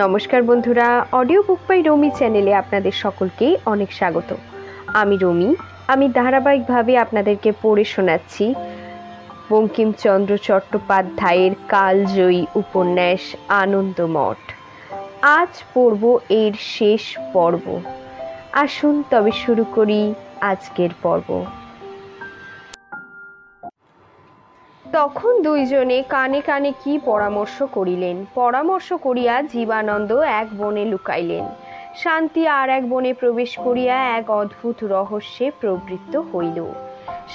নমস্কার বন্ধুরা, audio book by রমি চ্যানেলে আপনাদের সকলকে অনেক স্বাগত। আমি রমি। আমি ধারাবাহিকভাবে আপনাদেরকে পড়ে শোনাচ্ছি বঙ্কিমচন্দ্র চট্টোপাধ্যায়ের কালজয়ী উপন্যাস আনন্দমঠ। আজ পড়ব এর শেষ পর্ব। আসুন তবে শুরু করি আজকের পর্ব। তখন দুইজনে কানে কানে কি পরামর্শ করিলেন। পরামর্শ করিয়া জীবানন্দ এক বনে লুকাইলেন, শান্তি আর এক বনে প্রবেশ করিয়া এক অদ্ভুত রহস্যে প্রবৃত্ত হইল।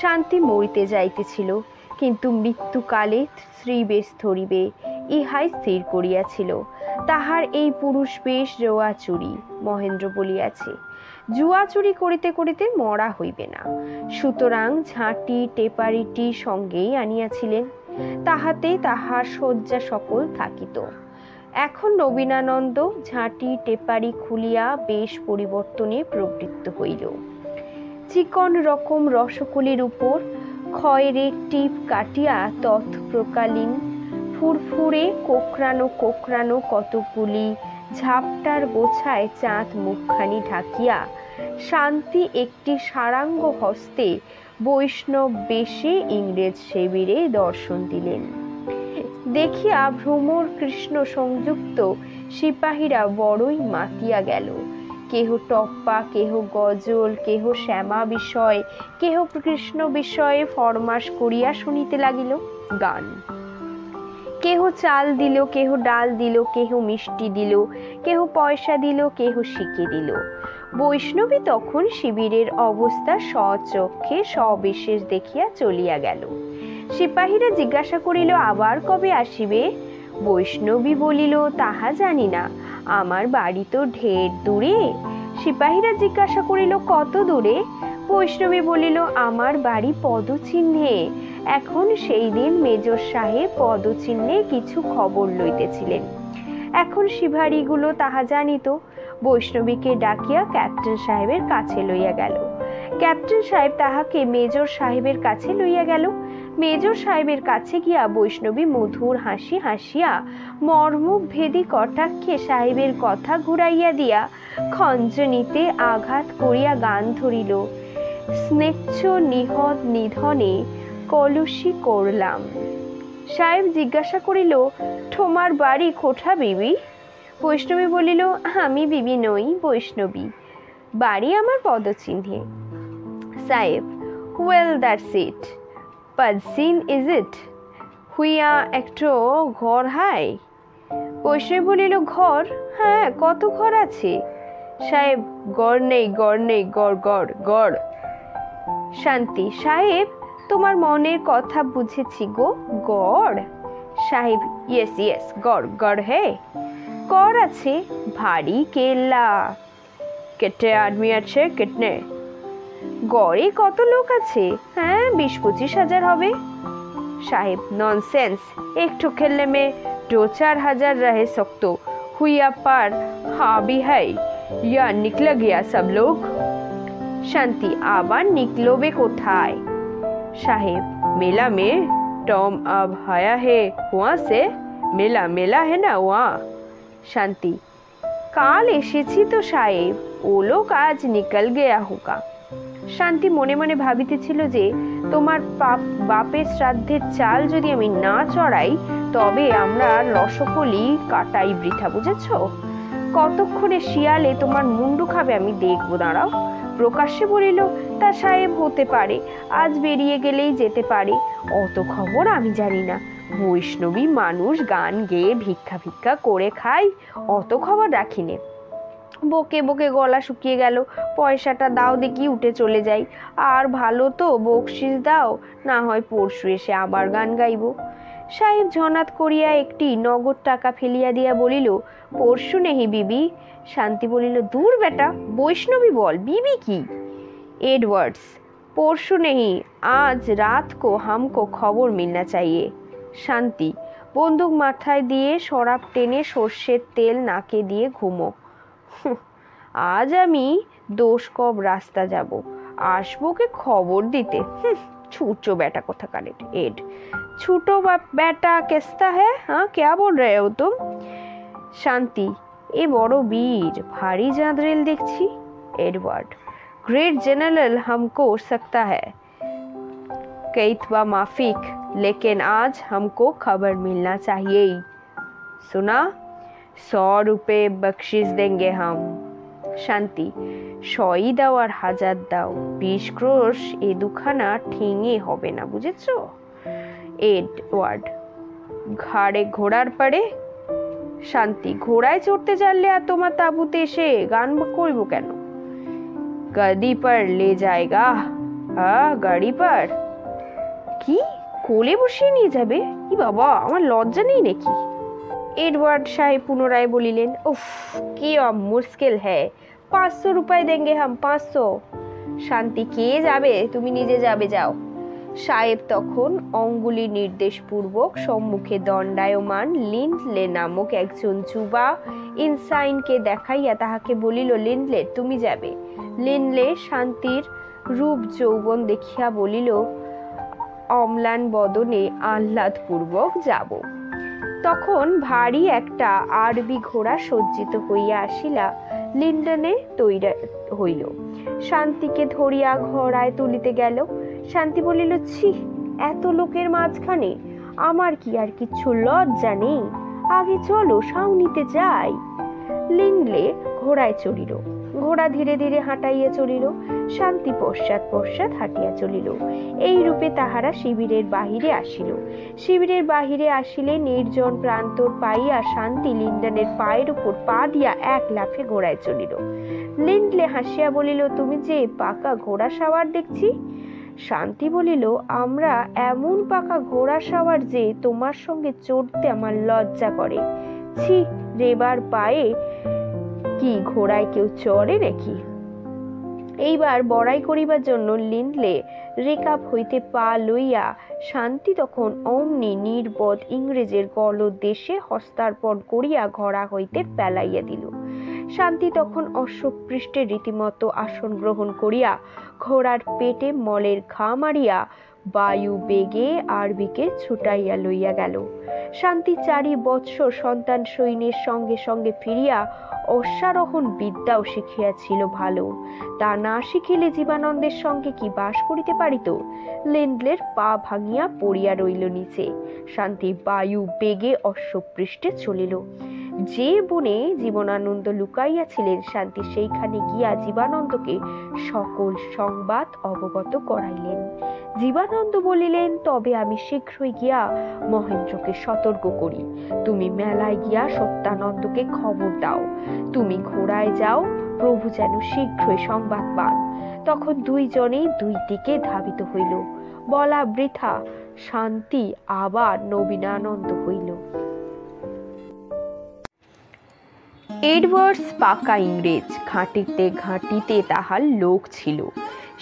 শান্তি মরিতে যাইতেছিল, কিন্তু মৃত্যুকালে স্ত্রী বেশ ধরিবে ইহাই স্থির করিয়াছিল। তাহার এই পুরুষ বেশ জোয়া চুরি মহেন্দ্র বলিয়াছে, জুয়া চুরি করিতে করিতে মরা হইবে না, সুতরাং ঝাঁটি টেপারিটি সঙ্গেই আনিয়াছিলেন, তাহাতে তাহার শয্যা সকল থাকিত। এখন নবীনানন্দ ঝাঁটি টেপারি খুলিয়া বেশ পরিবর্তনে প্রবৃত্ত হইল। চিকন রকম রসকলির উপর খয়েরের টিপ কাটিয়া তৎপ্রকালীন ফুরফুরে কোকড়ানো কোকড়ানো কতকগুলি ঝাপটার গোছায় চাঁদ মুখখানি ঢাকিয়া শান্তি একটি সারাঙ্গ হস্তে বৈষ্ণব বেশে ইংরেজ শিবিরে দর্শন দিলেন। দেখিয়া ভ্রমর কৃষ্ণ সংযুক্ত সিপাহীরা বড়ই মাতিয়া গেল। কেহ টপ্পা, কেহ গজল, কেহ শ্যামা বিষয়, কেহ কৃষ্ণ বিষয়ে ফরমাস করিয়া শুনিতে লাগিল গান। কেহ চাল দিল, কেহ ডাল দিল, কেহ মিষ্টি দিল, কেহ পয়সা দিল, কেহ শিকে দিল। বৈষ্ণবী তখন শিবিরের অবস্থা স্বচক্ষে সবিশেষ দেখিয়া চলিয়া গেল। সিপাহীরা জিজ্ঞাসা করিল, আবার কবে আসিবে? বৈষ্ণবী বলিল, তাহা জানি না, আমার বাড়ি তো ঢের দূরে। সিপাহীরা জিজ্ঞাসা করিল, কত দূরে? বৈষ্ণবী বলিল, আমার বাড়ি পদচিহ্নে। এখন সেই দিন মেজর সাহেব পদচিহ্নে কিছু খবর লইতেছিলেন। এখন সিপাহীগুলো তাহা জানিত। বৈষ্ণবীকে ডাকিয়া ক্যাপ্টেন সাহেবের কাছে লইয়া গেল। ক্যাপ্টেন সাহেব তাহাকে মেজর সাহেবের কাছে লইয়া গেল। মেজর সাহেবের কাছে গিয়া বৈষ্ণবী মধুর হাসি হাসিয়া মর্মভেদী কটাক্ষে সাহেবের কথা ঘুরাইয়া দিয়া খঞ্জনীতে আঘাত করিয়া গান ধরিল, স্নেচ্ছ নিহত নিধনে কলুষি করলাম। সাহেব জিজ্ঞাসা করিল, তোমার বাড়ি কোঠা বিবি? বৈষ্ণবী বলিল, আমি বিবি নই, বৈষ্ণবী। বাড়ি আমার পদচিহ্নে। সাহেব, ওয়েল দ্যাটস ইট, পদচিহ্ন ইজ ইট, হুইয়া একটু ঘর হাই? বৈষ্ণবী বলিল, ঘর? হ্যাঁ, কত ঘর আছে? সাহেব, গড় নেই, গড় নেই, গড় গড় গড়। শান্তি, সাহেব তোমার মনের কথা বুঝেছি গো, গড়। সাহেব, ইয়েস ইয়েস, গড় গড় হে। গড় আছে, ভারী কেল্লা। কেটে আদমি আছে? কিতনে? গড়ে কত লোক আছে? হ্যাঁ, 20-25 হাজার হবে। साहिब, नॉनसेंस, एक ठो खेलने में 2-4 हजार रह सकते हुआ पर हाँ भी है, या निकल गया सब लोग? शांति, आবার निकलोबे कोथाय? साहिब, मेला में टॉम अब आया है, वहाँ से मेला मेला है ना वहाँ। शांति, काल एसेছি তো সাহেব, ও লোক আজ নিকল গয়া হোগা। শান্তি মনে মনে ভাবিতেছিল যে তোমার বাপের শ্রাদ্ধের চাল যদি আমি না চড়াই তবে আমরা রসকলি কাটাই বৃথা, বুঝেছ? কতক্ষণে শিয়ালে তোমার মুন্ডু খাবে আমি দেখব, দাঁড়াও। প্রকাশ্যে বলিল, তা সাহেব হতে পারে, আজ বেরিয়ে গেলেই যেতে পারে, অত খবর আমি জানি না। বৈষ্ণবী মানুষ, গান গেয়ে ভিক্ষা ভিক্ষা করে খাই, অত খবর রাখিনে। বকে বকে গলা শুকিয়ে গেল, পয়সাটা দাও দেখি উঠে চলে যাই। আর ভালো তো বকশিস দাও, না হয় পরশু এসে আবার গান গাইব। সাহেব ঝনাত করিয়া একটি নগদ টাকা ফেলিয়া দিয়া বলিল, পরশু নেহি বিবি। শান্তি বলিল, দূর বেটা, বৈষ্ণবী বল, বিবি কি? एडवर्ड्स, परसु नहीं, आज रात को हमको खबर मिलना चाहिए। शांति, बंदूक माथाय दिए शराब टेने সর্ষের তেল নাকে দিয়ে ঘুমো। আজ আমি দোষ কব রাস্তা যাব, আসবো কে খবর দিতে। छूटो बेटा कोथाकार एड, छूटो बेटा कैसा है? हाँ, क्या बोल रहे हो तुम? शांति, এ বড় বীর, ভারী জাঁদরেল দেখছি। এডওয়ার্ড, ग्रेट जनरल हमको सकता है कैतबा माफिक, लेकिन आज हमको खबर मिलना चाहिए। सुना? 100 रुपए बख्शिश देंगे हम। শান্তি, 100ই দাও আর 1000 দাও, 20 ক্রোশ এ দুখানা ঠেঙে হবে না, বুঝেছো? এডওয়ার্ড, ঘাড়ে ঘোড়ার পাড়ে। শান্তি, ঘোড়ায় চড়তে জানলে আর তোমার তাঁবুতে এসে গান করবো কেন? গাড়ি পর লে যায়গা। হ্যাঁ, গাড়ি পর। কি, কোলে বসিয়ে নিয়ে যাবে? কি বাবা, আমার লজ্জা নেই নাকি? এডওয়ার্ড সাহেব পুনরায় বলিলেন, উফ, কি মুশকিল হ্যায়, 500 रुपए देंगे हम, 500। শান্তি, কে যাবে? তুমি নিজে যাবে, যাও। সাহেব তখন অঙ্গুলি নির্দেশ পূর্বক সম্মুখে দণ্ডায়মান লিন্ডলে নামক একজন যুবা ইনসাইনকে দেখাইয়া তাহাকে বলিল, লিন্ডলে, তুমি যাবে। লিন্ডলে শান্তির রূপ যৌবন দেখিয়া বলিল, অম্লান বদনে আহ্লাদপূর্বক যাব। তখন ভারী একটা আরবি ঘোড়া সজ্জিত হইয়া আসিলা লিন্ডনে তৈরি হইল। শান্তিকে ধরিয়া ঘোড়ায় তুলিতে গেল। শান্তি বলিল, ছি, এত লোকের মাঝখানে আমার কি আর কিচ্ছু লজ্জা নেই? আগে চলো, সাউনিতে যাই। লিন্ডলে ঘোড়ায় চড়িল। ঘোড়া ধীরে ধীরে হাঁটাইয়া চলিল। শান্তি পশ্চাৎ পশ্চাৎ হাঁটিয়া চলিল। এই রূপে তাহারা শিবিরের বাহিরে আসিল। শিবিরের বাহিরে আসিলে নির্জন প্রান্তর পাইয়া শান্তি লিন্ডনের পায়ের উপর পা দিয়া এক লাফে ঘোড়ায় চলিল। লিন্ডলে হাসিয়া বলিল, তুমি যে পাকা ঘোড়া সাওয়ার দেখছি। শান্তি বলিল, আমরা এমন পাকা ঘোড়া সাওয়ার যে তোমার সঙ্গে চড়তে আমার লজ্জা করে। ছি, রেবার পায়ে কি ঘোড়ায় কেউ চড়ে নাকি? এইবার বড়াই করিবার জন্য লিন্ডলে রেকাব হইতে পা লইয়া শান্তি তখন অমনি নির্বোধ ইংরেজের গলদেশে হস্তার্পণ করিয়া ঘোড়া হইতে ফেলাইয়া দিল। শান্তি তখন অশ্বপৃষ্ঠে রীতিমতো আসন গ্রহণ করিয়া ঘোড়ার পেটে মলের ঘা মারিয়া বায়ু বেগে আরবিকে ছুটাইয়া লইয়া গেল। শান্তি 4 বৎসর সন্তান সৈন্যের সঙ্গে সঙ্গে ফিরিয়া অশ্বারোহণ বিদ্যাও শিখিয়াছিল ভালো। তা না শিখিলে জীবানন্দের সঙ্গে কি বাস করিতে পারিত? লিন্ডলের পা ভাঙিয়া পড়িয়া রইল নিচে। শান্তি বায়ু বেগে অশ্বপৃষ্ঠে চলিল। যে বনে জীবনানন্দ লুকাইয়াছিলেন, শান্তি সেইখানে গিয়া জীবানন্দকে সকল সংবাদ অবগত করাইলেন। জীবানন্দ বলিলেন, তবে আমি শীঘ্রই গিয়া মহেন্দ্রকে সতর্ক করি। তুমি মেলায় গিয়া সত্যানন্দকে খবর দাও। তুমি ঘোড়ায় যাও, প্রভু যেন শীঘ্রই সংবাদ পান। তখন দুইজনেই দুই দিকে ধাবিত হইল। বলা বৃথা, শান্তি আবার নবীনানন্দ হইল। এডওয়ার্ডস পাকা ইংরেজ, ঘাঁটিতে ঘাঁটিতে তাহার লোক ছিল।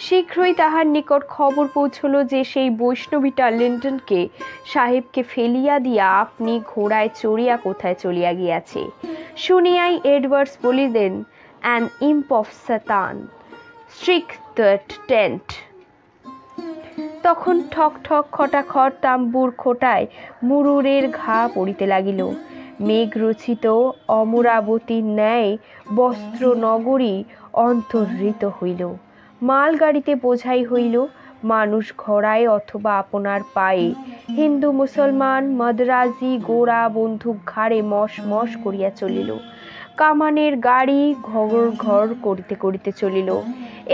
শীঘ্রই তাহার নিকট খবর পৌঁছল যে সেই বৈষ্ণবীটা লিন্টনকে সাহেবকে ফেলিয়া দিয়া আপনি ঘোড়ায় চড়িয়া কোথায় চলিয়া গিয়াছে। শুনিয়াই এডওয়ার্ডস বলিলেন, an imp of Satan, strike the tent. তখন ঠক ঠক খটাখট তাম্বুর খোটায় মুরুরের ঘা পড়িতে লাগিল। মেঘ রচিত অমরাবতীর ন্যায় বস্ত্র নগরী অন্তর্হিত হইল। মালগাড়িতে বোঝাই হইল, মানুষ ঘোড়ায় অথবা আপনার পায়ে। হিন্দু মুসলমান মদরাজি গোড়া বন্দুক ঘাড়ে মশ মশ করিয়া চলিল। কামানের গাড়ি ঘর ঘর করিতে করিতে চলিল।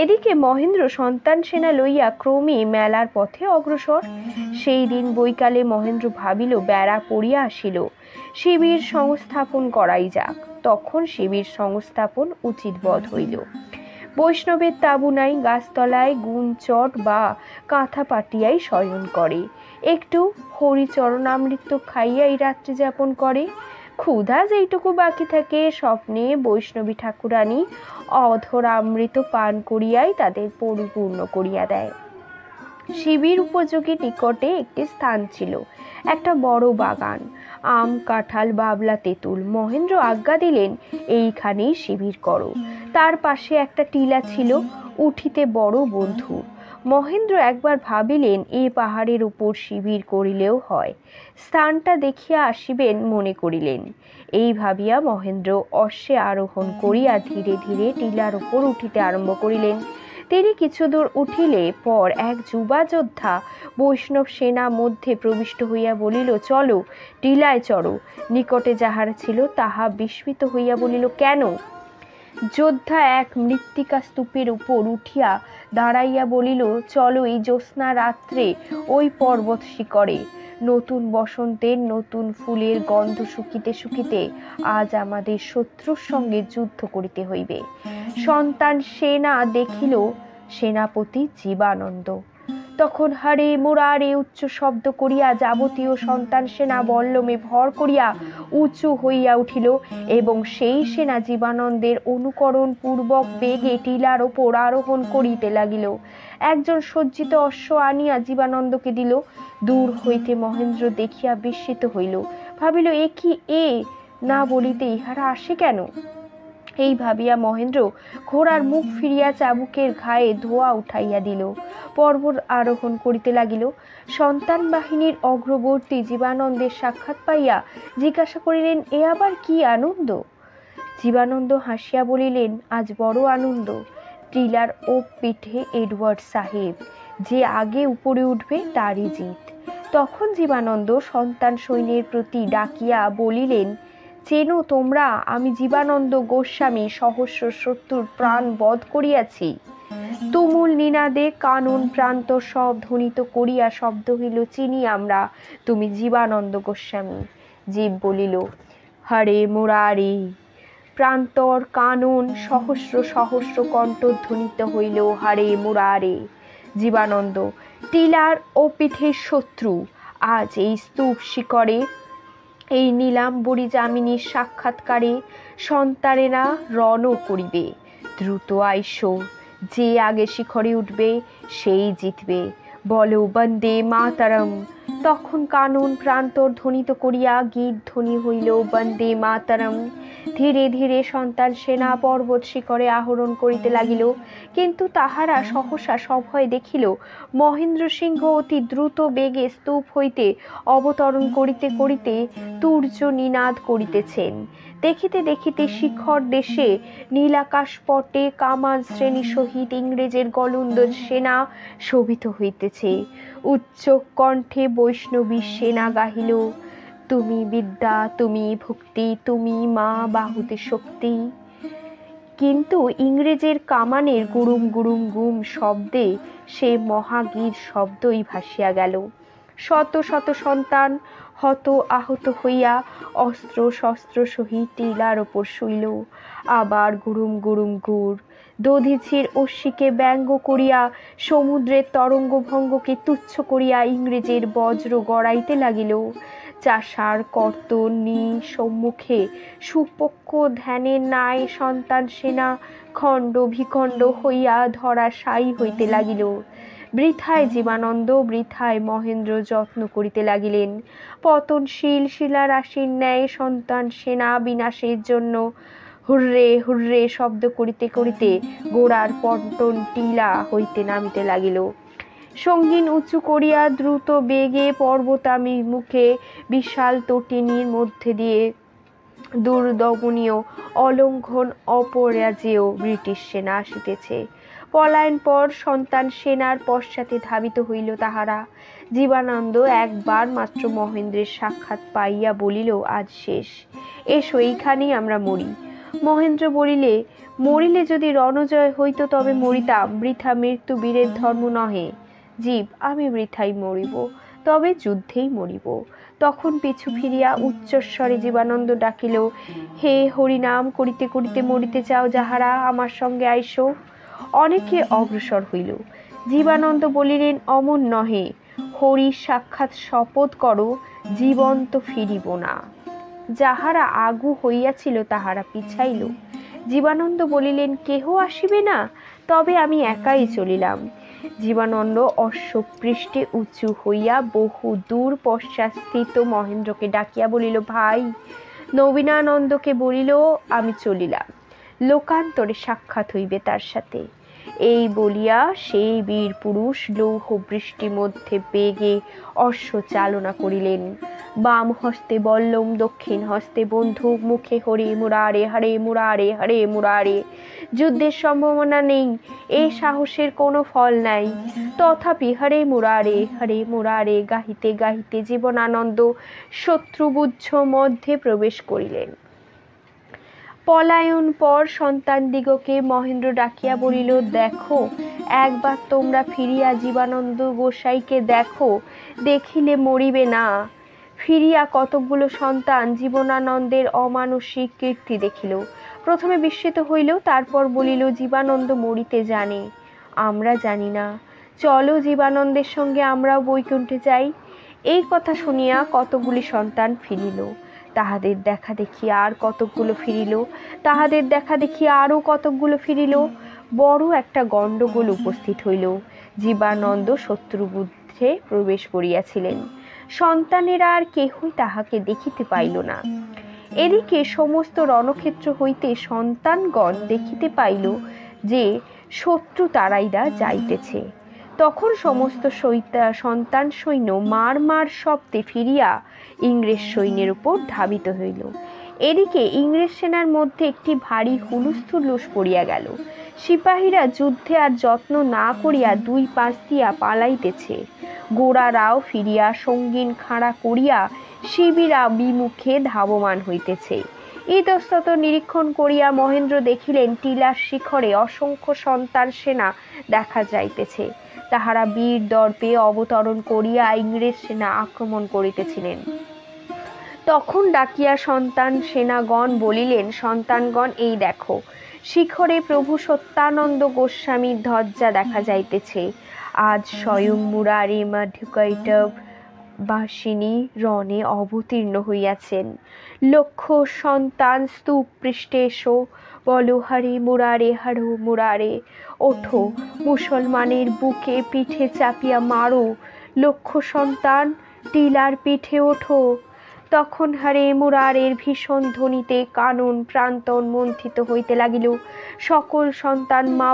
এদিকে মহেন্দ্র সন্তান সেনা লইয়া ক্রমে মেলার পথে অগ্রসর। সেই দিন বৈকালে মহেন্দ্র ভাবিল, বেড়া পড়িয়া আসিল, শিবির সংস্থাপন করাই যাক। তখন শিবির সংস্থাপন উচিত বোধ হইল। বৈষ্ণবের তাবু নাই, গাছতলায় গুণচট বা কাঁথা পাটিয়াই শয়ন করে। একটু হরিচরণামৃত খাইয়াই রাত্রি যাপন করে। ক্ষুধা যেইটুকু বাকি থাকে, স্বপ্নে বৈষ্ণবী ঠাকুরানী অধরামৃত পান করিয়াই তাদের পরিপূর্ণ করিয়া দেয়। শিবির উপযোগী নিকটে একটি স্থান ছিল, একটা বড় বাগান, আম কাঁঠাল বাবলা তেঁতুল। মহেন্দ্র আজ্ঞা দিলেন, এইখানেই শিবির করো। তার পাশে একটা টিলা ছিল, উঠিতে বড় বন্ধু। মহেন্দ্র একবার ভাবিলেন, এ পাহাড়ের উপর শিবির করিলেও হয়। স্থানটা দেখিয়া আসিবেন মনে করিলেন। এই ভাবিয়া মহেন্দ্র অশ্বে আরোহণ করিয়া ধীরে ধীরে টিলার উপর উঠিতে আরম্ভ করিলেন। তিনি কিছু দূর উঠিলে পর এক যুবা যোদ্ধা বৈষ্ণব সেনা মধ্যে প্রবিষ্ট হইয়া বলিল, চলো টিলায় চড়ো। নিকটে যাহারা ছিল তাহা বিস্মিত হইয়া বলিল, কেন? যোদ্ধা এক মৃত্তিকা স্তূপের উপর উঠিয়া দাঁড়াইয়া বলিল, চলো এই জ্যোৎস্না রাত্রে ওই পর্বত শিখরে। নতুন বসন্তের নতুন ফুলের গন্ধ শুকিতে শুকিতে আজ আমাদের শত্রুর সঙ্গে যুদ্ধ করিতে হইবে। সন্তান সেনা দেখিল সেনাপতি জীবানন্দ। তখন হরে মুরারে উচ্চ শব্দ করিয়া যাবতীয় সন্তান সেনা বল্লমে ভর করিয়া উঁচু হইয়া উঠিল এবং সেই সেনা জীবানন্দের অনুকরণ পূর্বক বেগে টিলার ওপর আরোহণ করিতে লাগিল। একজন সজ্জিত অশ্ব আনিয়া জীবানন্দকে দিল। দূর হইতে মহেন্দ্র দেখিয়া বিস্মিত হইল, ভাবিল, এ কি, এ না বলিতে ইহারা আসে কেন? এই ভাবিয়া মহেন্দ্র ঘোড়ার মুখ ফিরিয়া চাবুকের ঘায়ে ধোয়া উঠাইয়া দিল, পর্বত আরোহণ করিতে লাগিল। সন্তান বাহিনীর অগ্রবর্তী জীবানন্দের সাক্ষাৎ পাইয়া জিজ্ঞাসা করিলেন, এ আবার কি আনন্দ? জীবানন্দ হাসিয়া বলিলেন, আজ বড় আনন্দ। টিলার ও পিঠে এডওয়ার্ড সাহেব, যে আগে উপরে উঠবে তারই জিত। তখন জীবানন্দ সন্তান সৈন্যের প্রতি ডাকিয়া বলিলেন, চেনো তোমরা, আমি জীবানন্দ গোস্বামী সহস্র শত্রুর প্রাণ বধ করিয়াছি। তুমুল নিনাদে কানন প্রান্ত সব ধ্বনিত করিয়া শব্দ হইল, চিনি আমরা, তুমি জীবানন্দ গোস্বামী। জীব বলিল, হরে মুরারি। প্রান্তর কানন সহস্র সহস্র কণ্ঠধ্বনিত হইল, হরে মুরারে। জীবানন্দ, টিলার ও পিঠের শত্রু আজ এই স্তূপ শিখরে এই নীলাম্বরী যামিনীর সাক্ষাৎকারে সন্তানেরা রণ করিবে। দ্রুত আইসো, যে আগে শিখরে উঠবে সেই জিতবে। বলো বন্দে মাতরম। তখন কানন প্রান্তর ধ্বনিত করিয়া গীত ধ্বনি হইল, বন্দে মাতরম। ধীরে ধীরে সন্তান সেনা পর্বত শিখরে আহরণ করিতে লাগিল। কিন্তু তাহারা সহসা সভয়ে দেখিল মহেন্দ্র সিংহ অতি দ্রুত বেগে স্তূপ হইতে অবতরণ করিতে করিতে তুর্য নিনাদ করিতেছেন। দেখিতে দেখিতে শিখর দেশে নীলাকাশ পটে কামান শ্রেণী সহিত ইংরেজের গলন্দর সেনা শোভিত হইতেছে। উচ্চ কণ্ঠে বৈষ্ণবী সেনা গাহিল, তুমি বিদ্যা, তুমি ভক্তি, তুমি মা বাহুতে শক্তি। কিন্তু ইংরেজের কামানের গুড়ুম গুড়ুম গুম শব্দে সে মহাগীর শব্দই ভাসিয়া গেল। শত শত সন্তান হত আহত হইয়া অস্ত্র শস্ত্র সহিত টিলার ওপর শুইল। আবার গুড়ুম গুড়ুম গুড়। দধিচির অশ্বিকে ব্যঙ্গ করিয়া সমুদ্রের তরঙ্গ ভঙ্গকে তুচ্ছ করিয়া ইংরেজের বজ্র গড়াইতে লাগিল। চাষার কর্তনী সম্মুখে সুপক্ষ ধ্যানের ন্যায় সন্তান সেনা খণ্ড বিখণ্ড হইয়া ধরাশায়ী হইতে লাগিল। বৃথায় জীবানন্দ, বৃথায় মহেন্দ্র যত্ন করিতে লাগিলেন। পতনশীল শিলারাশির ন্যায় সন্তান সেনা বিনাশের জন্য হুররে হুররে শব্দ করিতে করিতে গোড়ার পন্টন টিলা হইতে নামিতে লাগিল। সঙ্গীন উঁচু করিয়া দ্রুত বেগে পর্বতামি মুখে বিশাল তটিনীর মধ্যে দিয়ে দুর্দমনীয় অলঙ্ঘন অপরাজেয় ব্রিটিশ সেনা আসিতেছে। পলায়ন পর সন্তান সেনার পশ্চাতে ধাবিত হইল তাহারা। জীবানন্দ একবার মাত্র মহেন্দ্রের সাক্ষাৎ পাইয়া বলিল, আজ শেষ, এসো এইখানেই আমরা মরি। মহেন্দ্র বলিলে, মরিলে যদি রণজয় হইত তবে মরিতাম, বৃথা মৃত্যু বীরের ধর্ম নহে। জীব, আমি বৃথাই মরিব, তবে যুদ্ধেই মরিব। তখন পিছু ফিরিয়া উচ্চস্বরে জীবানন্দ ডাকিল, হে হরিনাম করিতে করিতে মরিতে চাও যাহারা, আমার সঙ্গে আইসো। অনেকে অগ্রসর হইল। জীবানন্দ বলিলেন, অমন নহে, হরির সাক্ষাৎ শপথ করো, জীবন্ত ফিরিব না। যাহারা আগু হইয়াছিল তাহারা পিছাইল। জীবানন্দ বলিলেন, কেহ আসিবে না, তবে আমি একাই চলিলাম। জীবানন্দ অশ্বপৃষ্ঠে উঁচু হইয়া বহু দূর পশ্চাৎ স্থিত মহেন্দ্রকে ডাকিয়া বলিল, ভাই। নবীনানন্দকে বলিল, আমি চলিলাম, লোকান্তরে সাক্ষাৎ হইবে তার সাথে। এই বলিয়া সেই বীর পুরুষ লৌহ বৃষ্টি মধ্যে বেগে অশ্ব চালনা করিলেন। বাম হস্তে বল্লম, দক্ষিণ হস্তে বন্দুক, মুখে হরে মুরারে, হরে মুরারে, হরে মুরারে। যুদ্ধের সম্ভাবনা নেই, এই সাহসের কোনো ফল নাই, তথাপি হরে মুরারে গাহিতে গাহিতে জীবনানন্দ শত্রুবুদ্ধ মধ্যে প্রবেশ করিলেন। পলায়ন পর সন্তানদিগকে মহেন্দ্র ডাকিয়া বলিল, দেখো, একবার তোমরা ফিরিয়া জীবানন্দ গোসাইকে দেখো, দেখিলে মরিবে না। ফিরিয়া কতকগুলো সন্তান জীবনানন্দের অমানসিক কীর্তি দেখিল। প্রথমে বিস্মিত হইল, তারপর বলিল, জীবানন্দ মরিতে জানে, আমরা জানি না, চলো জীবানন্দের সঙ্গে আমরাও বৈকুণ্ঠে যাই। এই কথা শুনিয়া কতকগুলি সন্তান ফিরিল। তাহাদের দেখা দেখি আর কতকগুলো ফিরিল, তাহাদের দেখা দেখি আরও কতকগুলো ফিরিল। বড় একটা গণ্ডগোল উপস্থিত হইল। জীবানন্দ শত্রুবুদ্ধে প্রবেশ করিয়াছিলেন। সন্তানেরা আর কেহই তাহাকে দেখিতে পাইল না। এদিকে সমস্ত রণক্ষেত্র হইতে সন্তানগণ দেখিতে পাইল যে শত্রু তারাইয়া যাইতেছে। তখন সমস্ত সন্তান সৈন্য মার মার শব্দে ফিরিয়া ইংরেজ সৈন্যের উপর ধাবিত হইল। এদিকে ইংরেজ সেনার মধ্যে একটি ভারী হুলুস্থুলুস পড়িয়া গেল। সিপাহীরা যুদ্ধে আর যত্ন না করিয়া দুই পাশ দিয়া পালাইতেছে। গোরারাও ফিরিয়া সঙ্গীন খাড়া করিয়া শিবিরা বিমুখে ধাবমান হইতেছে। ইতস্তত নিরীক্ষণ করিয়া মহেন্দ্র দেখিলেন টিলার শিখরে অসংখ্য সন্তান সেনা দেখা যাইতেছে। তাহারা বীর দর্পে অবতরণ করিয়া ইংরেজ সেনা আক্রমণ করিতেছিলেন। তখন ডাকিয়া সন্তান সেনাগণ বলিলেন, সন্তানগণ, এই দেখো, শিখরে প্রভু সত্যানন্দ গোস্বামীর ধ্বজা দেখা যাইতেছে। আজ স্বয়ং মুরারি মধুকৈটব বাসিনী রণে অবতীর্ণ হইয়াছেন। লক্ষ সন্তান স্তূপ পৃষ্ঠে এসো, বলো হরে মুরারে, ওঠো, মুসলমানের বুকে পিঠে চাপিয়া মারো, লক্ষ সন্তান টিলার পিঠে ওঠো। তখন হরে মুরারের ভীষণ ধ্বনিতে কানন প্রান্তন মন্থিত হইতে লাগিল। সকল সন্তান মা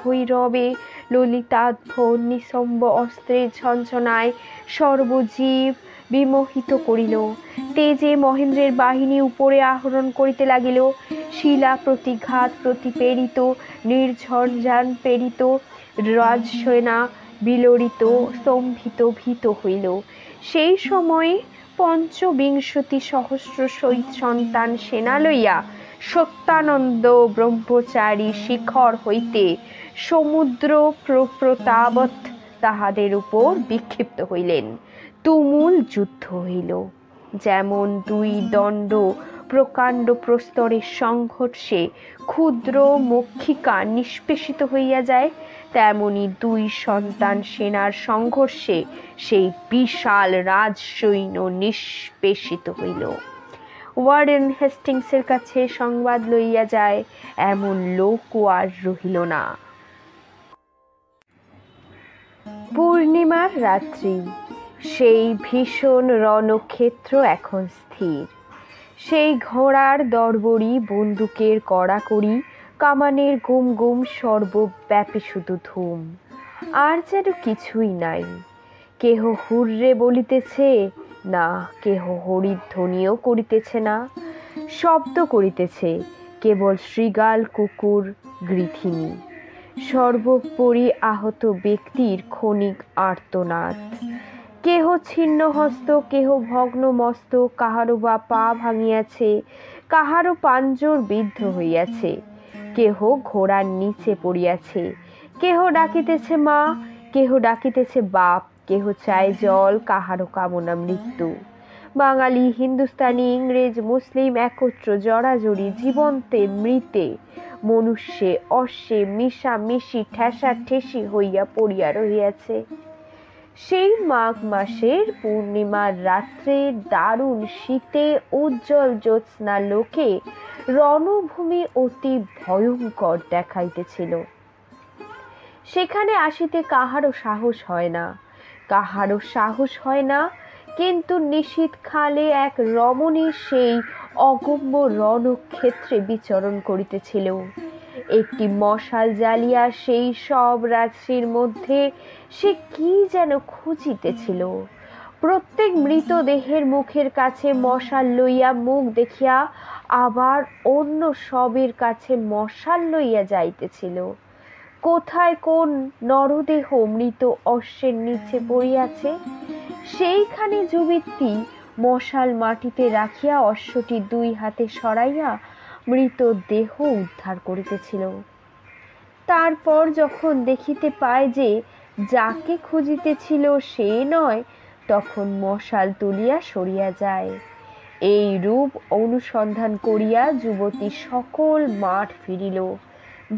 ভুই রবে ললিতাধ্ব নিসম্ব অস্ত্রের ঝঞ্ঝনায় সর্বজীব বিমোহিত করিল। তেজে মহেন্দ্রের বাহিনী উপরে আহরণ করিতে লাগিল। শিলা প্রতিঘাত প্রতিপেরিত, নির্ঝঞ্ঝান প্রেরিত, রাজসেনা বিলরিত, স্তম্ভিত ভীত হইল। সেই সময়ে ৫৫ সহস্র সন্তান সেনা লইয়া সত্যানন্দ ব্রহ্মচারী শিখর হইতে সমুদ্র প্রতাবৎ তাহাদের উপর বিক্ষিপ্ত হইলেন। তুমুল যুদ্ধ হইল। যেমন দুই দণ্ড প্রকাণ্ড প্রস্তরের সংঘর্ষে ক্ষুদ্র মক্ষিকা নিষ্পেষিত হইয়া যায়, তেমনি দুই সন্তান সেনার সংঘর্ষে সেই বিশাল রাজসৈন্য নিষ্পেষিত হইল। ওয়ারেন হেস্টিংসের কাছে সংবাদ লইয়া যায়, এমন লোকও আর রহিল না। পূর্ণিমার রাত্রি। সেই ভীষণ রণক্ষেত্র এখন স্থির। সেই ঘোড়ার দরবড়ি, বন্দুকের কড়াকড়ি, কামানের গুম গুম, সর্বব্যাপী শুধু ধুম, আর যেন কিছুই নাই। কেহ হুররে বলিতেছে না, কেহ হরিধ্বনিও করিতেছে না। শব্দ করিতেছে কেবল শৃগাল, কুকুর, গৃথিনী। সর্বোপরি আহত ব্যক্তির ক্ষণিক আর্তনাদ। কেহ ছিন্ন হস্ত, কেহ ভগ্ন মস্ত, কাহারও বা পা ভাঙিয়াছে, কাহারও পাঞ্জর বিদ্ধ হইয়াছে, কেহ ঘোড়ার নিচে পড়িয়াছে, কেহ ডাকিতেছে মা, কেহ ডাকিতেছে বাপ, কেহ চায় জল, কাহারও কামনা মৃত্যু। বাঙালি, হিন্দুস্তানি, ইংরেজ, মুসলিম একত্র জড়াজড়ি, জীবন্তে মৃতে, মনুষ্যে অশ্বে মিশামিশি ঠেসাঠেসি হইয়া পড়িয়া রহিয়াছে। সেই মাঘ মাসের পূর্ণিমার রাত্রে দারুণ শীতে উজ্জ্বল জ্যোৎস্না লোকে রণভূমি অতি ভয়ঙ্কর দেখাইতেছিল। সেখানে আসিতে কাহারও সাহস হয় না, কিন্তু নিশীথ খালে এক রমণী সেই অগম্য রণক্ষেত্রে বিচরণ করিতেছিল। একটি মশাল জ্বালিয়া সেই সব রাশির মধ্যে সে কি যেন খুঁজিতেছিল। প্রত্যেক মৃতদেহের মুখের কাছে মশাল লইয়া মুখ দেখিয়া আবার অন্য সবের কাছে মশাল লইয়া যাইতেছিল। কোথায় কোন নরদেহ মৃত অশ্বের নিচে পড়িয়াছে সেইখানে যুবতী মশাল মাটিতে রাখিয়া অশ্বটি দুই হাতে সরাইয়া মৃতদেহ উদ্ধার করিতেছিল। তারপর যখন দেখিতে পায় যে যাকে খুঁজিতেছিল সে নয়, তখন মশাল তুলিয়া সরিয়া যায়। এই রূপ অনুসন্ধান করিয়া যুবতী সকল মাঠ ফিরিল,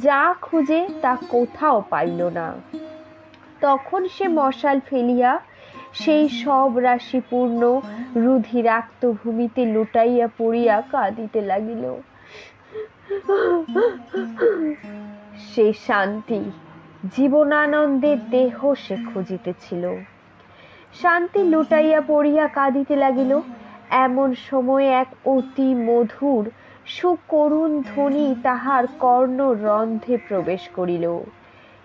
যা খুঁজে তা কোথাও পাইল না। তখন সে মশাল ফেলিয়া সেই সব রাশিপূর্ণ রুধিরাক্ত ভূমিতে লুটাইয়া পড়িয়া কাঁদিতে লাগিল। সে শান্তি, জীবনানন্দের দেহ সে খুঁজিতেছিল। শান্তি লুটাইয়া পড়িয়া কাঁদিতে লাগিল। এমন সময় এক অতি মধুর সুকরুণ ধ্বনি তাহার কর্ণরন্ধ্রে প্রবেশ করিল।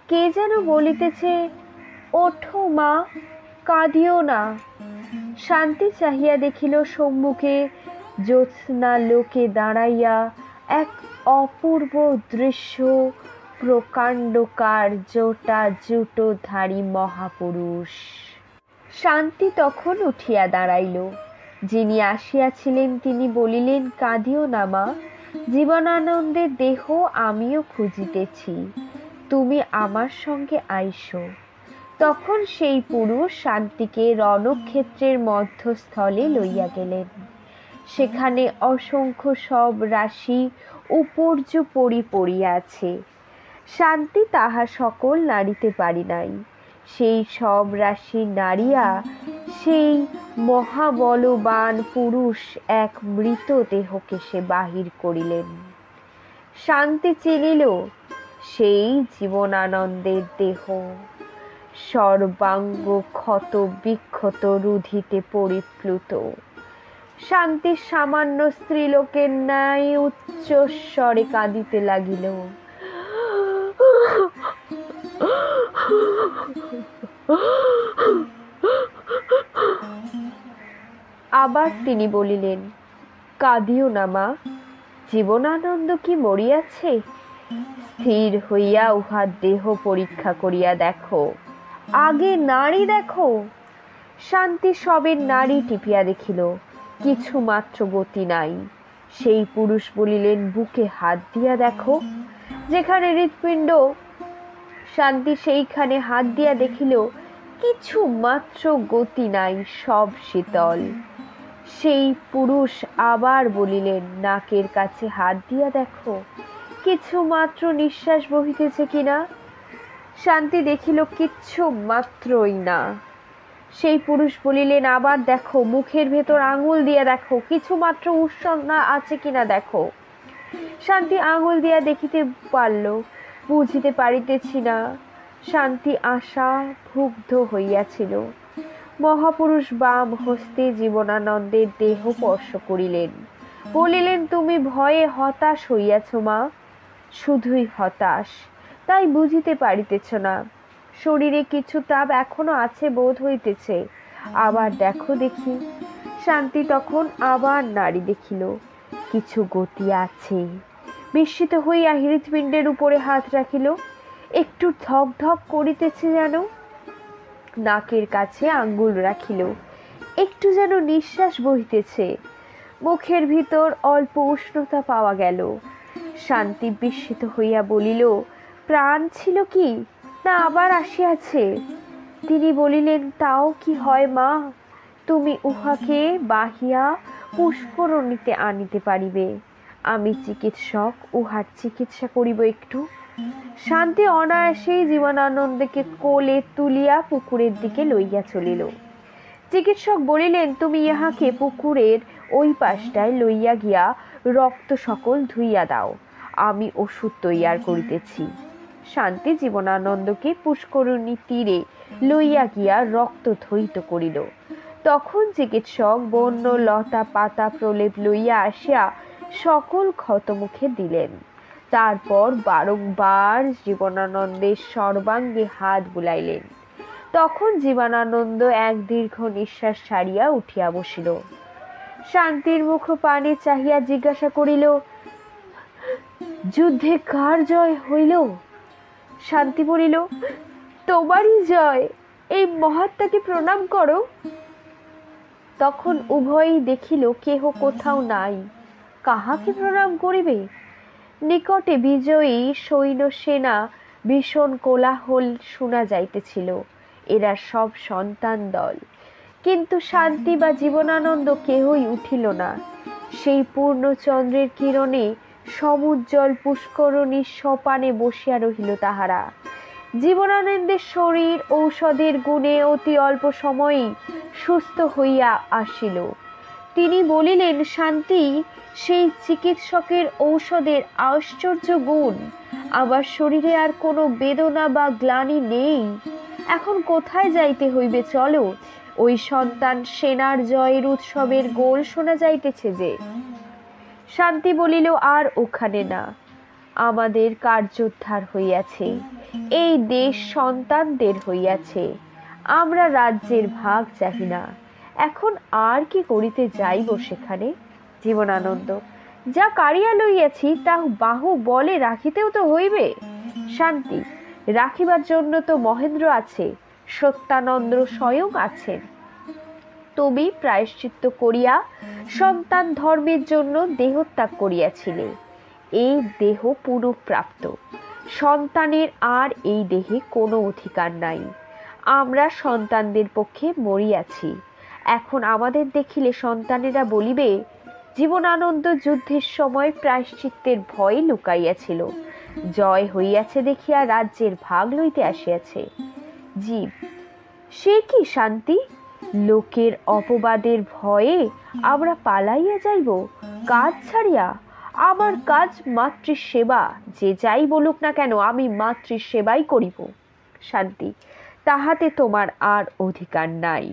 কে যেন বলিতেছে, ওঠো মা, কাঁদিও না। শান্তি চাহিয়া দেখিল সম্মুখে জ্যোৎস্নালোকে দাঁড়াইয়া এক অপূর্ব দৃশ্য প্রকাণ্ডকার জটা জুটোধারী মহাপুরুষ। শান্তি তখন উঠিয়া দাঁড়াইল। যিনি আসিয়াছিলেন তিনি বলিলেন, কাঁদিও না মা, জীবনানন্দের দেহ আমিও খুঁজিতেছি, তুমি আমার সঙ্গে আইসো। তখন সেই পুরুষ শান্তিকে রণক্ষেত্রের মধ্যস্থলে লইয়া গেলেন। সেখানে অসংখ্য সব রাশি উপর্যুপরি পড়িয়াছে। শান্তি তাহা সকল নাড়িতে পারি নাই। সেই সব রাশি নাড়িয়া সেই মহাবলবান পুরুষ এক মৃতদেহকে সে বাহির করিলেন। শান্তি চিনিল সেই জীবনানন্দের দেহ, সর্বাঙ্গ ক্ষত বিক্ষত, রুধিতে পরিপ্লুত। শান্তি সামান্য স্ত্রীলোকের ন্যায় উচ্চস্বরে কাঁদিতে লাগিল। আবার তিনি বলিলেন, কাঁদিও না মা, জীবনানন্দ কি মরিয়াছে? স্থির হইয়া উহার দেহ পরীক্ষা করিয়া দেখো, আগে নাড়ি দেখো। শান্তি সবের নাড়ি টিপিয়া দেখিল, কিছু মাত্র গতি নাই। সেই পুরুষ বলিলেন, বুকে হাত দিয়া দেখো। যেখানে হৃৎপিণ্ড, শান্তি সেইখানে হাত দিয়া দেখিল, কিছু মাত্র গতি নাই, সব শীতল। সেই পুরুষ আবার বলিলেন, নাকের কাছে হাত দিয়া দেখো, কিছু মাত্র নিঃশ্বাস বহিতেছে কিনা। শান্তি দেখিল কিচ্ছু মাত্রই না। সেই পুরুষ বলিলেন, আবার দেখো, মুখের ভেতর আঙুল দিয়া দেখো, কিছু মাত্র উষ্ণতা আছে কিনা দেখো। শান্তি আঙুল দিয়া দেখিতে পারল, বুঝিতে পারিতেছি না। শান্তি আশা ভুগ্ধ হইয়াছিল। মহাপুরুষ বাম হস্তে জীবনানন্দের দেহ স্পর্শ করিলেন, বলিলেন, তুমি ভয়ে হতাশ হইয়াছ মা, শুধুই হতাশ, তাই বুঝিতে পারিতেছ না। শরীরে কিছু তাপ এখনো আছে বোধ হইতেছে, আবার দেখো দেখি। শান্তি তখন আবার নাড়ি দেখিল, কিছু গতি আছে। বিস্মিত হইয়া হৃৎপিণ্ডের উপরে হাত রাখিল, একটু ধক ধক করিতেছে যেন। নাকের কাছে আঙ্গুল রাখিল, একটু যেন নিঃশ্বাস বহিতেছে। মুখের ভিতর অল্প উষ্ণতা পাওয়া গেল। শান্তি বিস্মিত হইয়া বলিল, প্রাণ ছিল কি না আবার আসিয়াছে? তিনি বলিলেন, তাও কি হয় মা, তুমি উহাকে বাহিয়া পুষ্করণীতে আনিতে পারিবে, আমি চিকিৎসক, উহার চিকিৎসা করিব একটু। শান্তি অনায়াসেই জীবনানন্দকে কোলে তুলিয়া পুকুরের দিকে লইয়া চলিল। চিকিৎসক বলিলেন, তুমি ইহাকে পুকুরের ওই পাশটায় লইয়া গিয়া রক্ত সকল ধুইয়া দাও, আমি ওষুধ তৈয়ার করিতেছি। শান্তি জীবনানন্দকে পুষ্করিণী তীরে লইয়া গিয়া রক্ত ধৌত করিল। তখন চিকিৎসক বন্য লতা পাতা প্রলেপ লইয়া আসিয়া সকল ক্ষত মুখে দিলেন। তারপর বারংবার জীবনানন্দের সর্বাঙ্গে হাত বুলাইলেন। তখন জীবনানন্দ এক দীর্ঘ নিঃশ্বাস ছাড়িয়া উঠিয়া বসিল। শান্তির মুখ পানে চাহিয়া জিজ্ঞাসা করিল, যুদ্ধে কার জয় হইল? শান্তি বলিল, তোমারই জয়, এই মহাত্মাকে প্রণাম করো। তখন উভয়ই দেখিল কেহ কোথাও নাই। কাহাকে প্রণাম করিবে? নিকটে বিজয়ী সৈন্য সেনা ভীষণ কোলাহল শোনা যাইতেছিল। এরা সব সন্তান দল। কিন্তু শান্তি বা জীবনানন্দ কেহই উঠিল না। সেই পূর্ণচন্দ্রের কিরণে সমুজ্জ্বল পুষ্করণী সপানে বসিয়া রহিল তাহারা। জীবনানন্দের শরীর ঔষধের গুণে অতি অল্প সময়েই সুস্থ হইয়া আসিল। তিনি বলিলেন, শান্তি, সেই চিকিৎসকের ঔষধের আশ্চর্য গুণ। আমার শরীরে আর কোনো বেদনা বা গ্লানি নেই। এখন কোথায় যাইতে হইবে, চলো। ওই সন্তান সেনার জয়ের উৎসবের গোল শোনা যাইতেছে যে। শান্তি বলিল, আর ওখানে না, আমাদের কার্যোদ্ধার হইয়াছে, এই দেশ সন্তানদের হইয়াছে। আমরা রাজ্যের ভাগ চাহি না। এখন আর কি করিতে যাইব সেখানে? জীবনানন্দ, যা কাড়িয়া লইয়াছি তা বাহু বলে রাখিতেও তো হইবে। শান্তি, রাখিবার জন্য তো মহেন্দ্র আছে, সত্যানন্দ স্বয়ং আছেন। তুমি প্রায়শ্চিত্ত করিয়া সন্তান ধর্মের জন্য দেহত্যাগ করিয়াছিলে। এই দেহ পুনঃপ্রাপ্ত। সন্তানের আর এই দেহে কোনো অধিকার নাই। আমরা সন্তানদের পক্ষে মরিয়াছি। এখন আমাদের দেখিলে সন্তানেরা বলিবে, জীবনানন্দ যুদ্ধের সময় প্রায়শ্চিত্তের ভয়ে লুকাইয়াছিল, জয় হইয়াছে দেখিয়া রাজ্যের ভাগ লইতে আসিয়াছে। জীব, সে কি শান্তি? লোকের অপবাদের ভয়ে আমরা পালাইয়া যাইব কাজ ছাড়িয়া? আমার কাজ মাতৃসেবা, যে যাই বলুক না কেন আমি মাতৃসেবাই করিব। শান্তি, তাহাতে তোমার আর অধিকার নাই,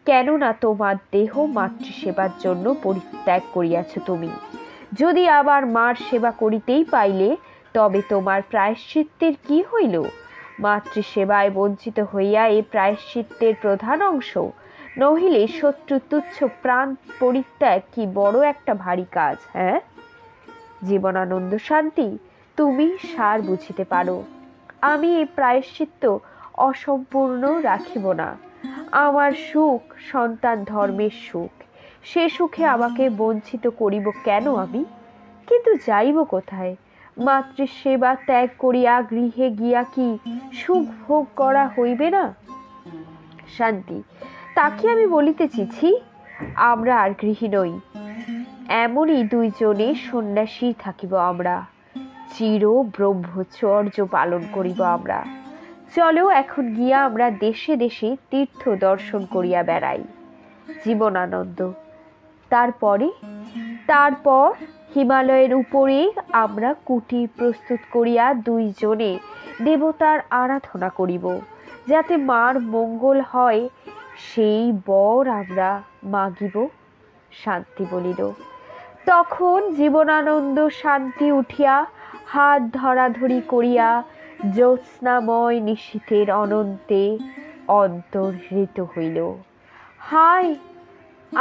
কেননা তোমার দেহ মাতৃসেবার জন্য পরিত্যাগ করিয়াছ তুমি। যদি আবার মার সেবা করিতেই পাইলে, তবে তোমার প্রায়শ্চিত্তের কি হইল? মাতৃসেবায় বঞ্চিত হইয়া এ প্রায়শ্চিত্তের প্রধান অংশ, নহিলে শত্রু তুচ্ছ প্রাণ পরিত্যাগ কি বড় একটা ভারী কাজ? হ্যাঁ জীবনানন্দ, শান্তি, তুমি সার বুঝিতে পারো। আমি এই প্রায়শ্চিত্ত অসম্পূর্ণ রাখিব না। আমার সুখ সন্তান ধর্মের সুখ, সে সুখে আমাকে বঞ্চিত করিব কেন আমি? কিন্তু যাইব কোথায়? মাতৃসেবা ত্যাগ করিয়া গৃহে গিয়া কি সুখ ভোগ করা হইবে না? শান্তি, তাকে আমি বলিতেছি, ছি, আমরা আর গৃহী নই। এমনই দুইজনে সন্ন্যাসী থাকিব আমরা, চির ব্রহ্মচর্য পালন করিব আমরা। চলো এখন গিয়া আমরা দেশে দেশে তীর্থ দর্শন করিয়া বেড়াই। জীবনানন্দ, তারপর হিমালয়ের উপরে আমরা কুটির প্রস্তুত করিয়া দুইজনে দেবতার আরাধনা করিব, যাতে মার মঙ্গল হয়, সেই বর আমরা মাগিব। শান্তি বলিল। তখন জীবনানন্দ শান্তি উঠিয়া হাত ধরাধরি করিয়া জ্যোৎস্নাময় নিশীথের অনন্তে অন্তর্হিত হইল। হায়,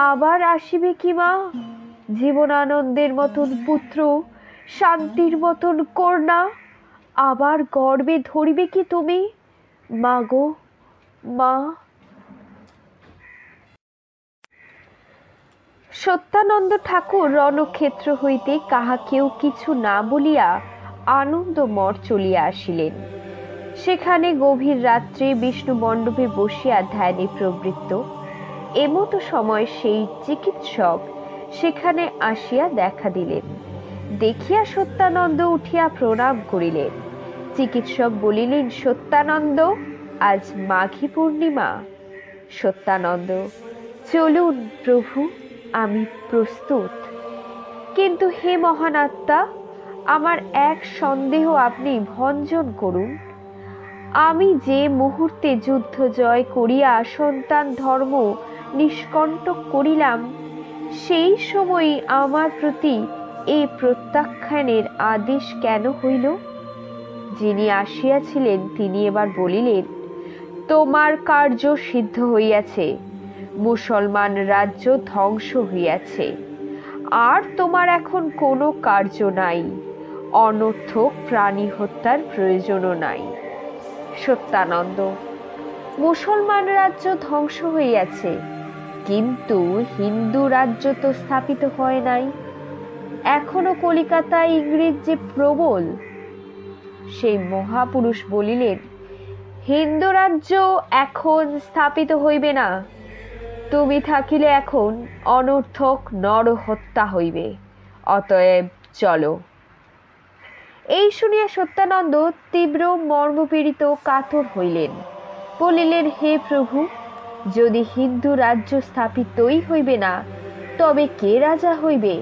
আবার আসিবে কি মা? জীবনানন্দের মতন পুত্র, শান্তির মতন কন্যা আবার গর্বে ধরিবে কি তুমি? মা গো, মা। সত্যানন্দ ঠাকুর রণক্ষেত্র হইতে কাহাকেও কিছু না বলিয়া আনন্দমঠ চলিয়া আসিলেন। সেখানে গভীর রাত্রে বিষ্ণু মণ্ডপে বসিয়া ধ্যানে প্রবৃত্ত। এমতো সময় সেই চিকিৎসক সেখানে আসিয়া দেখা দিলেন। দেখিয়া সত্যানন্দ উঠিয়া প্রণাম করিলেন। চিকিৎসক বলিলেন, সত্যানন্দ, আজ মাঘী পূর্ণিমা। সত্যানন্দ, চলুন প্রভু, আমি প্রস্তুত। কিন্তু হে মহান আত্মা, আমার এক সন্দেহ আপনি ভঞ্জন করুন। আমি যে মুহূর্তে যুদ্ধ জয় করিয়া সন্তান ধর্ম নিষ্কণ্টক করিলাম, সেই সময় আমার প্রতি এই প্রত্যাখ্যানের আদেশ কেন হইল? যিনি আসিয়াছিলেন তিনি এবার বলিলেন, তোমার কার্য সিদ্ধ হইয়াছে, মুসলমান রাজ্য ধ্বংস হইয়াছে, আর তোমার এখন কোনো কার্য নাই, অনর্থক প্রাণী হত্যার প্রয়োজনও নাই। সত্যানন্দ: মুসলমান রাজ্য ধ্বংস হইয়াছে, কিন্তু হিন্দু রাজ্য তো স্থাপিত হয় নাই। এখনো কলিকাতায় ইংরেজ যে প্রবল। সেই মহাপুরুষ বলিলেন, হিন্দু রাজ্য এখন স্থাপিত হইবে না, তুমি থাকিলে এখন অনর্থক নরহত্যা হইবে, অতএব চলো। এই শুনিয়া সত্যানন্দ তীব্র মর্মপীড়িত কাতর হইলেন, বলিলেন, হে প্রভু, যদি হিন্দু রাজ্য স্থাপিতই হইবে না, তবে কে রাজা হইবে?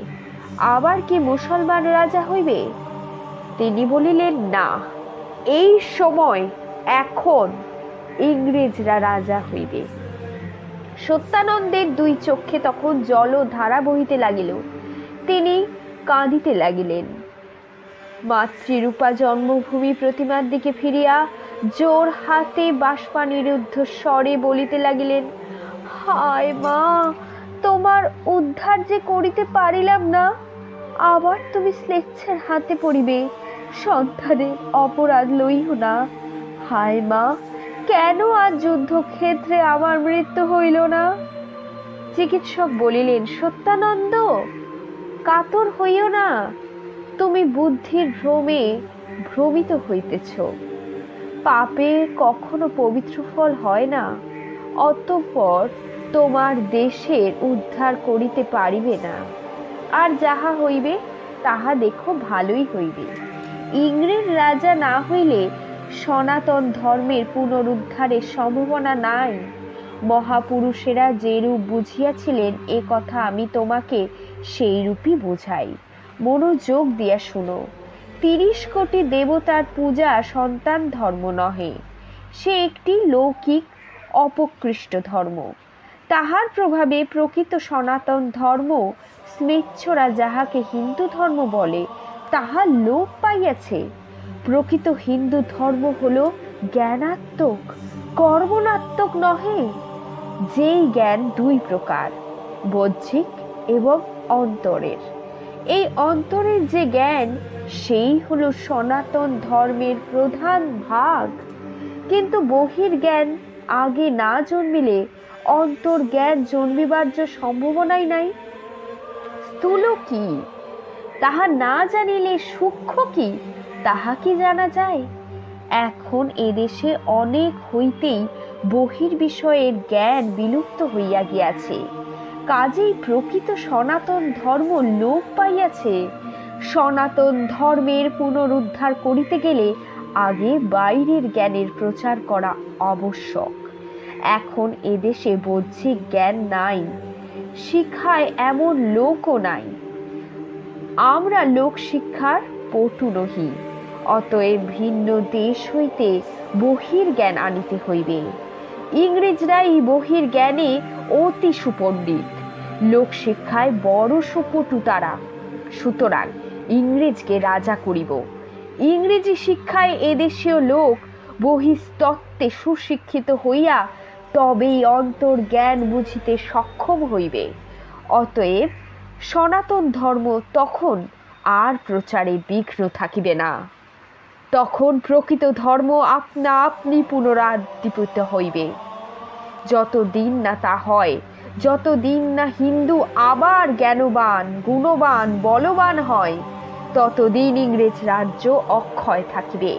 আবার কি মুসলমান রাজা হইবে? তিনি বলিলেন, না, এই সময় এখন ইংরেজরা রাজা হইবে। সত্যানন্দের দুই চক্ষে তখন জলধারা বহিতে লাগিল। তিনি কাঁদিতে লাগিলেন। মাতৃরূপা জন্মভূমি প্রতিমার দিকে ফিরিয়া জোর হাতে বাষ্পানিরুদ্ধ স্বরে বলিতে লাগিলেন, হায় মা, তোমার উদ্ধার যে করিতে পারিলাম না, আবার তুমি স্লেচ্ছার হাতে পড়িবে। সন্তানের অপরাধ লইও না। হায় মা, কেন আজ যুদ্ধক্ষেত্রে আমার মৃত্যু হইল না? চিকিৎসক বলিলেন, সত্যানন্দ, কাতর হইও না, তুমি বুদ্ধির ভ্রমে ভ্রমিত হইতেছ। পাপে কখনো পবিত্র ফল হয় না, অতঃপর তোমার দেশের উদ্ধার করিতে পারিবে না। আর যাহা হইবে তাহা দেখো ভালোই হইবে। ইংরেজ রাজা না হইলে সনাতন ধর্মের পুনরুদ্ধারের সম্ভাবনা নাই। মহাপুরুষেরা যেরূপ বুঝিয়াছিলেন, এ কথা আমি তোমাকে সেই রূপই বোঝাই। মনোযোগ দিয়া শুনো। 30 কোটি দেবতার পূজা সন্তান ধর্ম নহে, সে একটি লৌকিক অপকৃষ্ট ধর্ম। তাহার প্রভাবে প্রকৃত সনাতন ধর্ম স্মেচ্ছরা যাহাকে হিন্দু ধর্ম বলে, তাহা লোপ পাইয়াছে। প্রকৃত হিন্দু ধর্ম হল জ্ঞানাত্মক, কর্মণাত্মক নহে। যেই জ্ঞান দুই প্রকার, বাহ্যিক এবং অন্তরের। এই অন্তরের যে জ্ঞান, সেই হলো সনাতন ধর্মের প্রধান ভাগ। কিন্তু বহির্জ্ঞান আগে না জন্মিলে অন্তর্জ্ঞান জন্মিবার যে সম্ভাবনাই নাই। স্থূল কি তাহা না জানিলে সূক্ষ্ম কি তাহা কি জানা যায়? এখন এদেশে অনেক হইতেই বহির্বিষয়ের জ্ঞান বিলুপ্ত হইয়া গিয়াছে। কাজেই প্রকৃত সনাতন ধর্ম লোপ পাইয়াছে। সনাতন ধর্মের পুনরুদ্ধার করিতে গেলে আগে বাইরের জ্ঞানের প্রচার করা আবশ্যক। এখন এদেশে বাহ্যিক জ্ঞান নাই, শিক্ষায় এমন লোকও নাই। আমরা লোক শিক্ষার পটু নহি, অতএব ভিন্ন দেশ হইতে বহির্জ্ঞান আনিতে হইবে। ইংরেজরা এই বহির্জ্ঞানে অতি সুপণ্ডিত, লোক শিক্ষায় বড় সুপটু তারা। সুতরাং ইংরেজকে রাজা করিব। ইংরেজি শিক্ষায় এদেশীয় লোক বহিস্তত্ত্বে সুশিক্ষিত হইয়া তবেই অন্তর্জ্ঞান বুঝিতে সক্ষম হইবে। অতএব সনাতন ধর্ম তখন আর প্রচারে বিঘ্ন থাকিবে না। তখন প্রকৃত ধর্ম আপনা আপনি পুনরুদ্দীপিত হইবে। যতদিন না তা হয়, যতদিন না হিন্দু আবার জ্ঞানবান, গুণবান, বলবান হয়, ততদিন ইংরেজ রাজ্য অক্ষয় থাকিবে।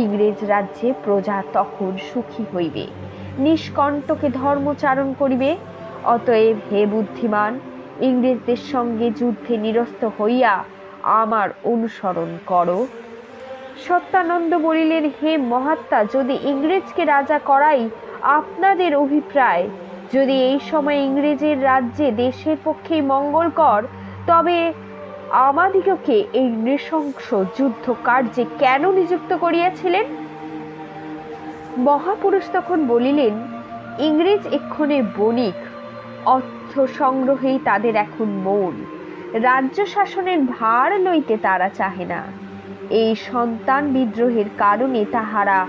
ইংরেজ রাজ্যে প্রজা তখন সুখী হইবে, নিষ্কণ্টকে ধর্মচারণ করিবে। অতএব হে বুদ্ধিমান, ইংরেজদের সঙ্গে যুদ্ধে নিরস্ত হইয়া আমার অনুসরণ করো। সত্যানন্দ বলিলেন, হে মহাত্মা, যদি ইংরেজকে রাজা করাই আপনাদের অভিপ্রায়, যদি এই সময় ইংরেজের রাজ্যে দেশের পক্ষেই মঙ্গলকর, তবে আমাদিগকে এই নৃশংস যুদ্ধ কার্যে কেন নিযুক্ত করিয়াছিলেন? মহাপুরুষ তখন বলিলেন, ইংরেজ এক্ষণে বণিক, অর্থ সংগ্রহেই তাদের এখন মন। রাজ্য শাসনের ভার লইতে তারা চাহে না। এই সন্তান বিদ্রোহের কারণে তাহারা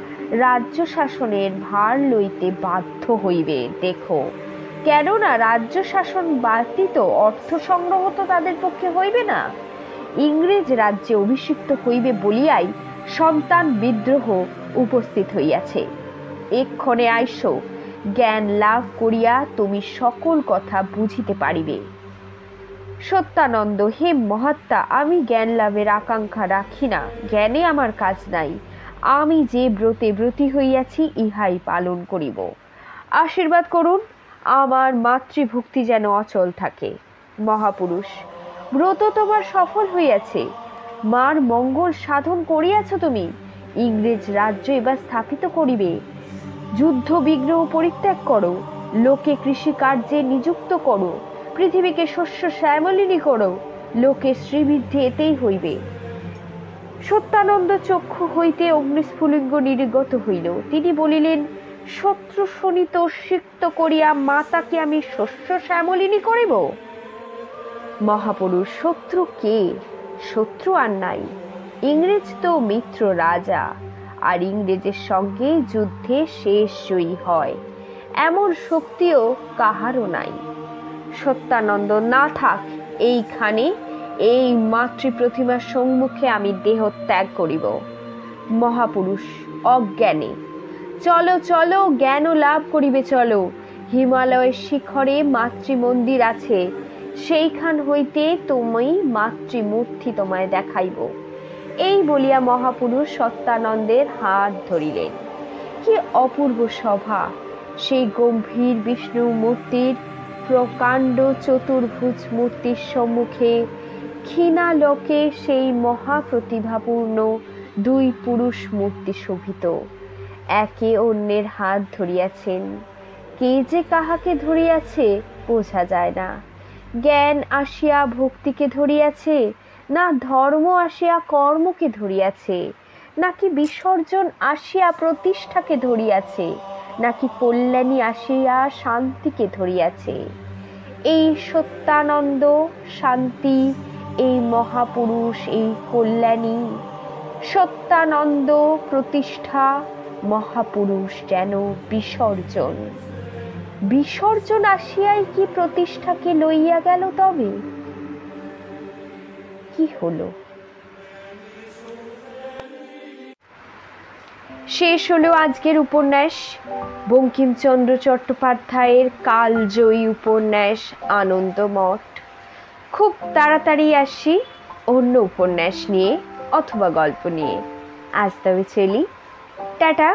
রাজ্য শাসনের ভার লইতে বাধ্য হইবে। দেখো, কেননা রাজ্য শাসন ব্যতীত অর্থ সংগ্রহ তো তাদের পক্ষে হইবে না। ইংরেজ রাজ্যে অভিষিক্ত হইবে বলিয়াই সন্তান বিদ্রোহ উপস্থিত হইয়াছে। এক্ষণে আইসো, জ্ঞান লাভ করিয়া তুমি সকল কথা বুঝিতে পারিবে। সত্যানন্দ: হে মহাত্মা, আমি জ্ঞান লাভের আকাঙ্ক্ষা রাখি না, জ্ঞানে আমার কাজ নাই। আমি যে ব্রতে ব্রতী হইয়াছি ইহাই পালন করিব। আশীর্বাদ করুন, আমার মাতৃভক্তি যেন অচল থাকে। মহাপুরুষ: ব্রত তোমার সফল হইয়াছে, মার মঙ্গল সাধন করিয়াছ তুমি। ইংরেজ রাজ্য এবার স্থাপিত করিবে। যুদ্ধ বিগ্রহ পরিত্যাগ করো, লোকে কৃষিকার্যে নিযুক্ত করো, পৃথিবীকে শস্য শ্যামলিনী করো, লোকে শ্রীবৃদ্ধি এতেই হইবে। সত্যানন্দ চক্ষু হইতে অগ্নিস্ফুলিঙ্গ নির্গত হইল। তিনি বলিলেন, শত্রু শোণিত সিক্ত করিয়া মাতাকে আমি শস্য শ্যামলিনী করিব? মহাপুরুষ: শত্রু কে? শত্রু আর নাই, ইংরেজ তো মিত্র রাজা, আর ইংরেজের সঙ্গে যুদ্ধে শেষ জয়ী হয় এমন শক্তিও কাহারও নাই। সত্যানন্দ: না থাক, এইখানে এই মাতৃ প্রতিমার সম্মুখে আমি দেহ ত্যাগ করিব। মহাপুরুষ অজ্ঞানে: চলো চলো, জ্ঞান লাভ করিবে চলো। হিমালয়ের শিখরে মাতৃমন্দির আছে, সেইখান হইতে তুমি মাতৃমূর্তি তোমায় দেখাইব। এই বলিয়া মহাপুরুষ সত্যানন্দের হাত ধরিলেন। কি অপূর্ব সভা! সেই গম্ভীর বিষ্ণু মূর্তির প্রকাণ্ড চতুর্ভুজ মূর্তির সম্মুখে ক্ষীণালোকে সেই মহাপ্রতিভাপূর্ণ দুই পুরুষ মূর্তি শোভিত। একে অন্যের হাত ধরিয়াছেন। কে যে কাহাকে ধরিয়াছে বোঝা যায় না। জ্ঞান আসিয়া ভক্তিকে ধরিয়াছে, না ধর্ম আসিয়া কর্মকে ধরিয়াছে, নাকি বিসর্জন আসিয়া প্রতিষ্ঠাকে ধরিয়াছে, নাকি কল্যাণী আসিয়া শান্তিকে ধরিয়াছে। এই সত্যানন্দ, শান্তি, এই মহাপুরুষ, এই কল্যাণী। সত্যানন্দ প্রতিষ্ঠা, মহাপুরুষ যেন বিসর্জন। বিসর্জন আসিয়াই কি প্রতিষ্ঠাকে লইয়া গেল? তবে কি হলো? শেষ হলো আজকের উপন্যাস, বঙ্কিমচন্দ্র চট্টোপাধ্যায়ের কালজয়ী উপন্যাস আনন্দমঠ। খুব তাড়াতাড়ি আসি অন্য উপন্যাস নিয়ে অথবা গল্প নিয়ে। আজ তবে চলি, টাটা।